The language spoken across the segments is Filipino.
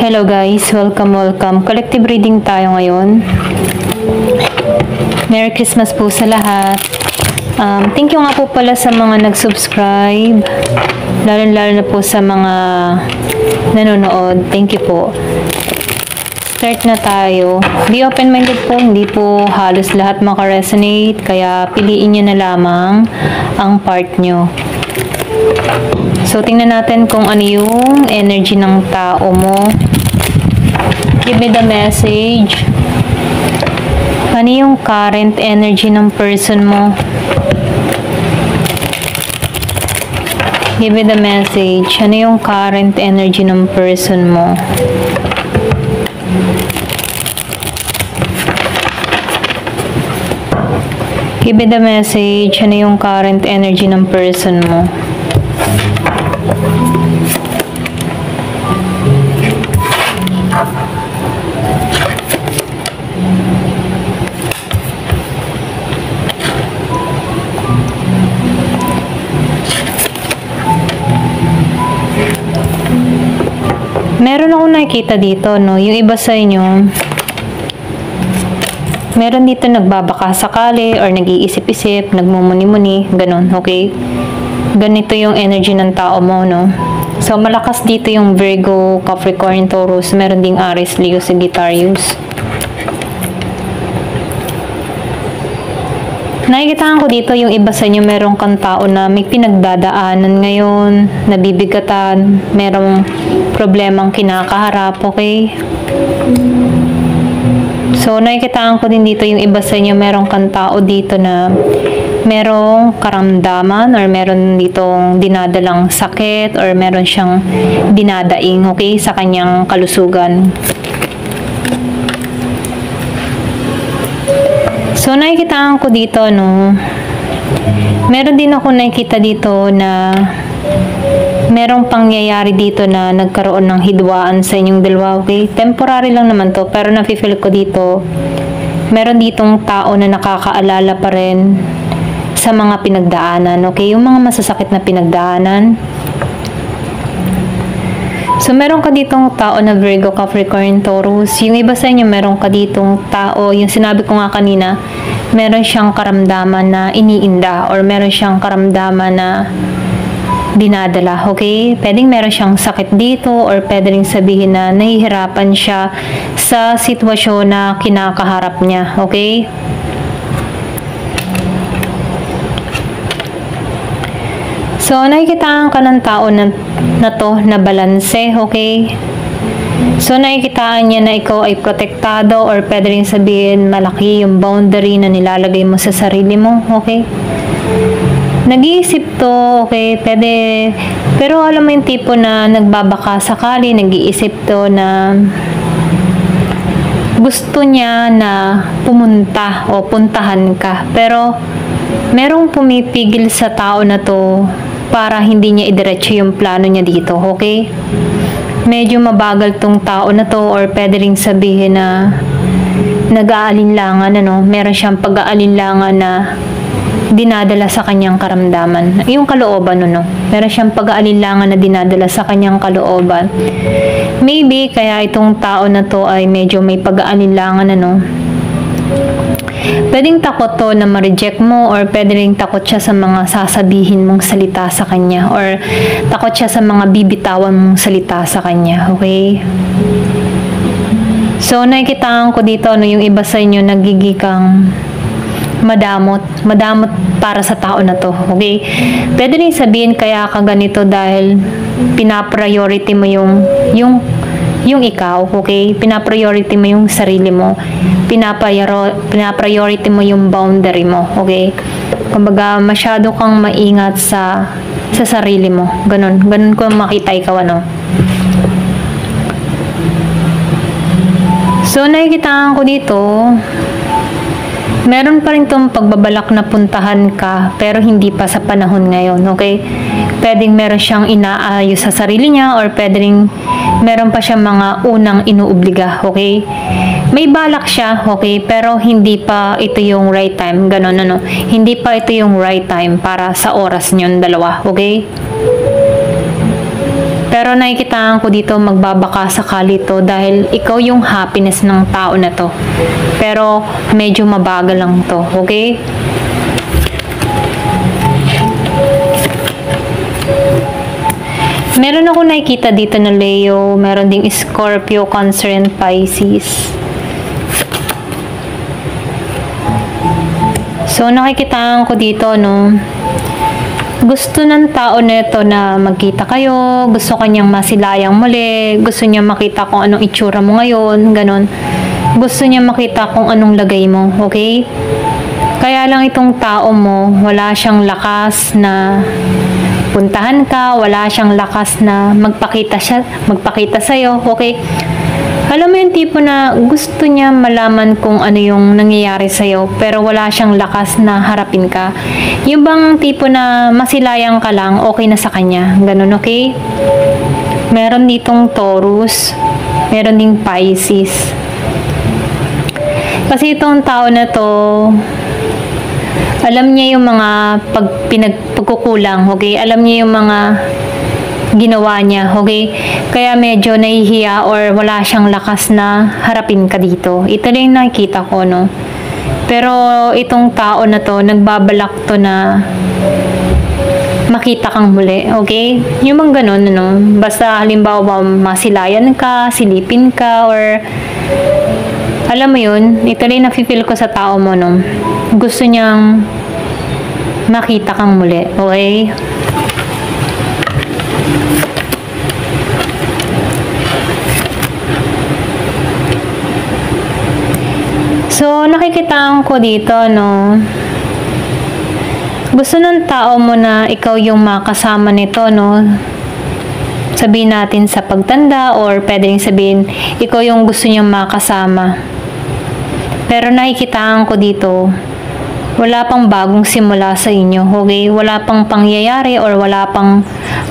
Hello guys, welcome. Collective reading tayo ngayon. Merry Christmas po sa lahat. Thank you nga po pala sa mga nag-subscribe. Lalo na po sa mga nanonood. Thank you po. Start na tayo. Be open-minded po. Hindi po halos lahat makaresonate. Kaya piliin nyo na lamang ang part nyo. So, tingnan natin kung ano yung energy ng tao mo. Give me the message. Ano yung current energy ng person mo? Give me the message. Ano yung current energy ng person mo? Give me the message. Ano yung current energy ng person mo? Meron akong nakikita dito, no? Yung iba sa inyo, meron dito nagbabaka sakali or nag-iisip-isip, nagmumuni-muni, ganun, okay? Ganito yung energy ng tao mo, no? So, malakas dito yung Virgo, Capricorn, Taurus, meron ding Aries, Leo, Sagittarius. Nakikitahan ko dito yung iba sa inyo, merong kang tao na may pinagdadaanan ngayon, nabibigatan, merong problemang kinakaharap, okay? So, nakikitahan ko din dito yung iba sa inyo, merong kang tao dito na merong karamdaman or meron ditong dinadalang sakit or meron siyang dinadaing, okay, sa kanyang kalusugan. So, nakikitaan ko dito, no, meron din ako nakikita dito na merong pangyayari dito na nagkaroon ng hidwaan sa inyong dalawa, okay? Temporary lang naman to, pero nafe-feel ko dito, meron ditong tao na nakakaalala pa rin sa mga pinagdaanan, okay? Yung mga masasakit na pinagdaanan. So, meron ka ditong tao na Virgo, Capricorn, Taurus. Yung iba sa inyo, meron ka ditong tao, yung sinabi ko nga kanina, meron siyang karamdaman na iniinda or meron siyang karamdaman na dinadala, okay? Pwedeng meron siyang sakit dito or pwede rin sabihin na nahihirapan siya sa sitwasyon na kinakaharap niya, okay? So, nakikitaan ka ng tao na to na balanse, okay? So, nakikitaan niya na ikaw ay protektado or pwede rin sabihin malaki yung boundary na nilalagay mo sa sarili mo, okay? Nag-iisip to, okay? Pwede, pero alam mo yung tipo na nagbabaka sakali, nag-iisip to na gusto niya na pumunta o puntahan ka. Pero, merong pumipigil sa tao na to para hindi niya idiretso yung plano niya dito, okay? Medyo mabagal tong tao na to or pwede ring sabihin na nag-aalinlangan, ano? Meron siyang pag-aalinlangan na dinadala sa kanyang karamdaman. Yung kalooban, no? Meron siyang pag-aalinlangan na dinadala sa kanyang kalooban. Maybe, kaya itong tao na to ay medyo may pag-aalinlangan, ano? Pwedeng takot to na ma-reject mo or pwede rin takot siya sa mga sasabihin mong salita sa kanya or takot siya sa mga bibitawan mong salita sa kanya, okay? So, nakikitaan ko dito, no, yung iba sa inyo nagigikang madamot para sa tao na to, okay? Pwede rin sabihin kaya ka ganito dahil pinapriority mo yung ikaw, okay? Pinapriority mo yung sarili mo. Pinapriority mo yung boundary mo, okay? Kumbaga, masyado kang maingat sa sarili mo. Ganun ko makita ikaw, ano? So, nakikitaan ko dito, meron pa rin itong pagbabalak na puntahan ka, pero hindi pa sa panahon ngayon, okay? Pwedeng meron siyang inaayos sa sarili niya or pwedeng meron pa siyang mga unang inuobliga, okay? May balak siya, okay? Pero hindi pa ito yung right time, ganun, ano? Hindi pa ito yung right time para sa oras niyong dalawa, okay? Pero nakikitaan ko dito magbabaka sakali to dahil ikaw yung happiness ng tao na to. Pero medyo mabagal lang to, okay? Meron ako nakikita dito na Leo, meron ding Scorpio, Cancer, and Pisces. So nakikitaan ko dito, no, gusto ng tao nito na magkita kayo, gusto kanyang masilayang muli, gusto niya makita kung anong itsura mo ngayon, ganon. Gusto niya makita kung anong lagay mo, okay? Kaya lang itong tao mo, wala siyang lakas na puntahan ka, wala siyang lakas na magpakita sa'yo, okay? Alam mo yung tipo na gusto niya malaman kung ano yung nangyayari sa'yo, pero wala siyang lakas na harapin ka. Yung bang tipo na masilayang ka lang, okay na sa kanya. Ganun, okay? Meron ditong Taurus, meron ding Pisces. Kasi itong tao na to, alam niya yung mga pagkukulang, okay? Alam niya yung mga ginawa niya, okay? Kaya medyo nahihiya or wala siyang lakas na harapin ka dito. Ito lang yung nakikita ko, no? Pero itong tao na to, nagbabalak to na makita kang muli, okay? Yung mga ganun, no? Basta halimbawa masilayan ka, silipin ka, or alam mo yun, ito lang yung nafe-feel ko sa tao mo, no? Gusto niyang makita kang muli, okay? So, nakikitaan ko dito, no, gusto ng tao mo na ikaw yung makasama nito, no, sabihin natin sa pagtanda or pwedeng sabihin, ikaw yung gusto niyang makasama. Pero nakikitaan ko dito, wala pang bagong simula sa inyo, okay? Wala pang pangyayari or wala pang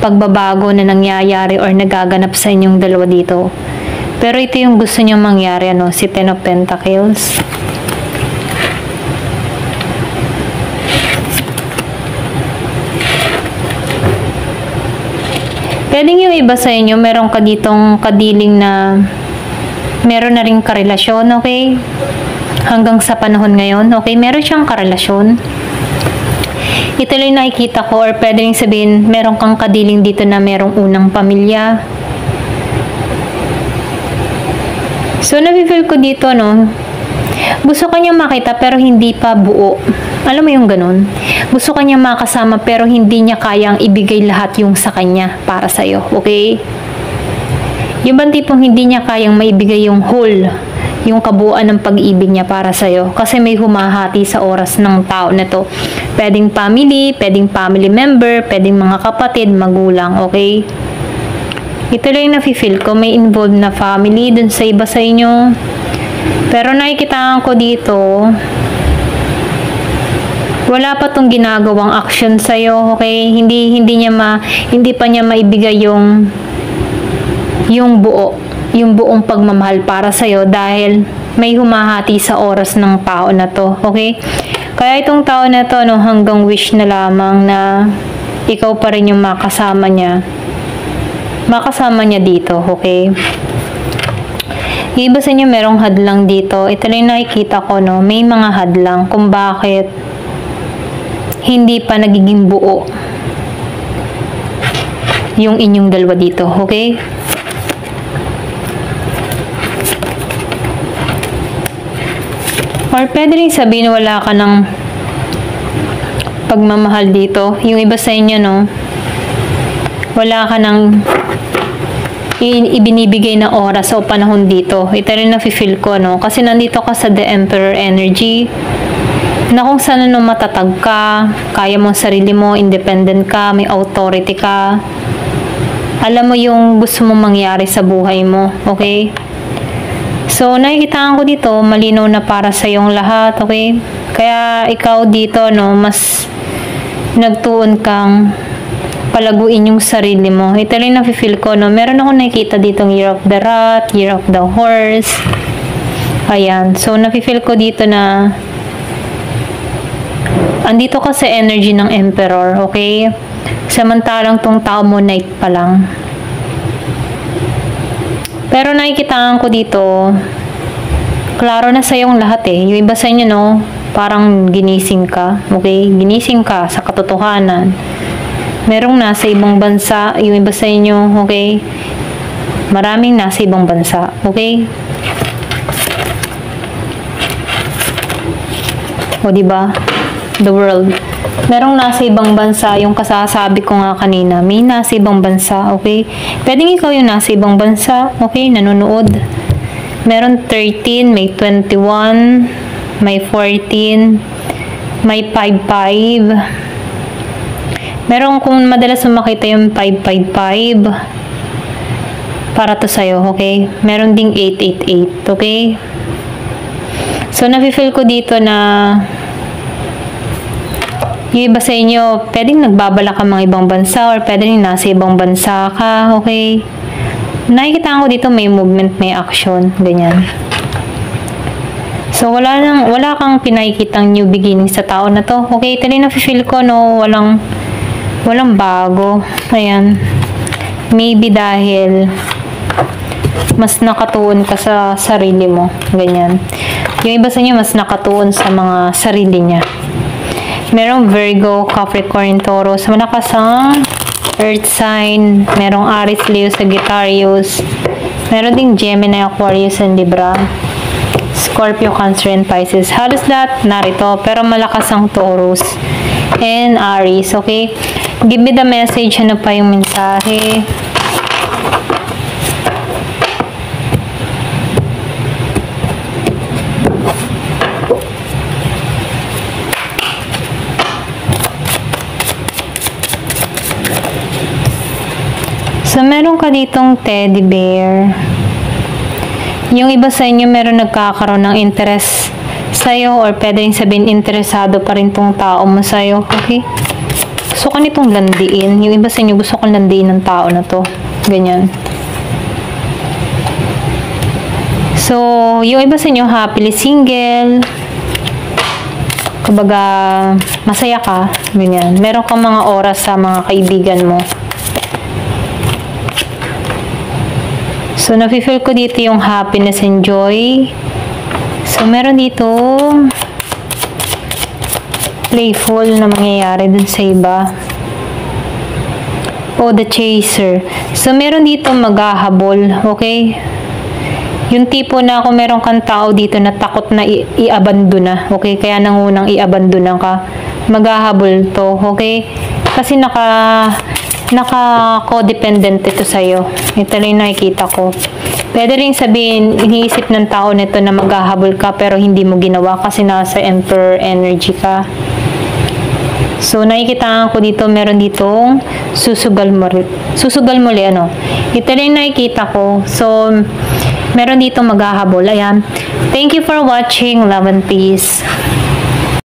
pagbabago na nangyayari or nagaganap sa inyong dalawa dito. Pero ito yung gusto niyang mangyari, ano, si Ten of Pentacles. Pwedeng yung iba sa inyo, meron ka ditong kadiling na meron na rin karelasyon, okay? Hanggang sa panahon ngayon, okay? Meron siyang karelasyon. Ito lang nakikita ko, or pwedeng sabihin, meron kang kadiling dito na merong unang pamilya. So, nafe-feel ko dito, no, gusto ka niyang makita pero hindi pa buo. Alam mo yung ganun? Gusto ka niyang makasama pero hindi niya kayang ibigay lahat yung sa kanya para sa'yo, okay? Yung bang tipong hindi niya kayang maibigay yung whole, yung kabuuan ng pag-ibig niya para sa'yo. Kasi may humahati sa oras ng tao na to. Pwedeng family member, pwedeng mga kapatid, magulang, okay? Ito lang yung nafe-feel ko, may involved na family dun sa iba sa inyo. Pero nakikitaan ko dito, wala pa tong ginagawang action sa'yo, okay? Hindi pa niya maibigay yung buong pagmamahal para sa'yo dahil may humahati sa oras ng tao na to, okay? Kaya itong tao na to, no, hanggang wish na lamang na ikaw pa rin yung makasama niya dito, okay? Iba sa inyo merong hadlang dito. Ito lang nakikita ko, no, may mga hadlang kung bakit hindi pa nagiging buo yung inyong dalawa dito, okay? Or pwede rin sabihin wala ka ng pagmamahal dito. Yung iba sa inyo, no, wala ka ng ibinibigay na oras o panahon dito. Ito rin nafe-feel ko, no, kasi nandito ka sa The Emperor energy na kung saan, no, matatag ka, kaya mo sarili mo, independent ka, may authority ka, alam mo yung gusto mong mangyari sa buhay mo, okay? So, nakikitaan ko dito, malinaw na para sa yung lahat, okay? Kaya ikaw dito, no, mas nagtuon kang palaguin yung sarili mo. Ito rin nafe-feel ko, no, meron ako nakikita ditong Year of the Rat, Year of the Horse. Ayan. So, nafe-feel ko dito na andito ka sa energy ng Emperor, okay? Samantalang tong tao mo, Knight pa lang. Pero nakikitaan ko dito, klaro na sa yung lahat eh. Yung iba sa inyo, no, parang ginising ka, okay? Ginising ka sa katotohanan. Merong nasa ibang bansa, yung iba sa inyo, okay? Maraming nasa ibang bansa, okay? O diba? The world. Merong nasa ibang bansa, yung kasasabi ko nga kanina, may nasa ibang bansa, okay? Pwedeng ikaw yung nasa ibang bansa, okay? Nanonood. Meron 13, may 21, may 14, may 55. Meron kung madalas makita yung 555 para to sa'yo, okay? Meron ding 888, okay? So, nafe-feel ko dito na yung iba sa inyo, pwedeng nagbabala ka mga ibang bansa or pwedeng nasa ibang bansa ka, okay? Nakikita ko dito may movement, may action, ganyan. So, wala kang pinakikitang new beginning sa tao na to. Okay, ito rin na-feel ko, no, walang bago. Ayan. Maybe dahil mas nakatuon ka sa sarili mo. Ganyan. Yung iba sa inyo, mas nakatuon sa mga sarili niya. Merong Virgo, Capricorn, Taurus. Malakas ang Earth sign. Merong Aries, Leo, Sagittarius. Meron ding Gemini, Aquarius, and Libra. Scorpio, Cancer, and Pisces. Halos lahat narito. Pero malakas ang Taurus and Aries. Okay? Give me the message. Ano pa yung mensahe? So, meron ka ditong teddy bear. Yung iba sa inyo, meron nagkakaroon ng interest sa'yo or pwede rin sabihin, interesado pa rin tong tao mo sa'yo. Okay? Gusto ko nitong landiin. Yung iba sa inyo, gusto ko landiin ng tao na to. Ganyan. So, yung iba sa inyo, happily single. Kumbaga, masaya ka. Ganyan. Meron kang mga oras sa mga kaibigan mo. So, nafe-feel ko dito yung happiness and joy. So, meron dito playful na mangyayari dun sa iba. O, the chaser. So, meron dito maghahabol. Okay? Yung tipo na kung meron kang tao dito na takot na i-abandona. Okay? Kaya nangunang i-abandona ka. Maghahabol to. Okay? Kasi naka-codependent ito sa'yo. Ito lang nakikita ko. Pwede rin sabihin, iniisip ng tao nito na maghahabol ka pero hindi mo ginawa kasi nasa Emperor energy ka. So, nakikita ko dito, meron ditong susugal muli, ano. Ito lang nakikita ko. So, meron dito maghahabol. Ayan. Thank you for watching. Love and peace.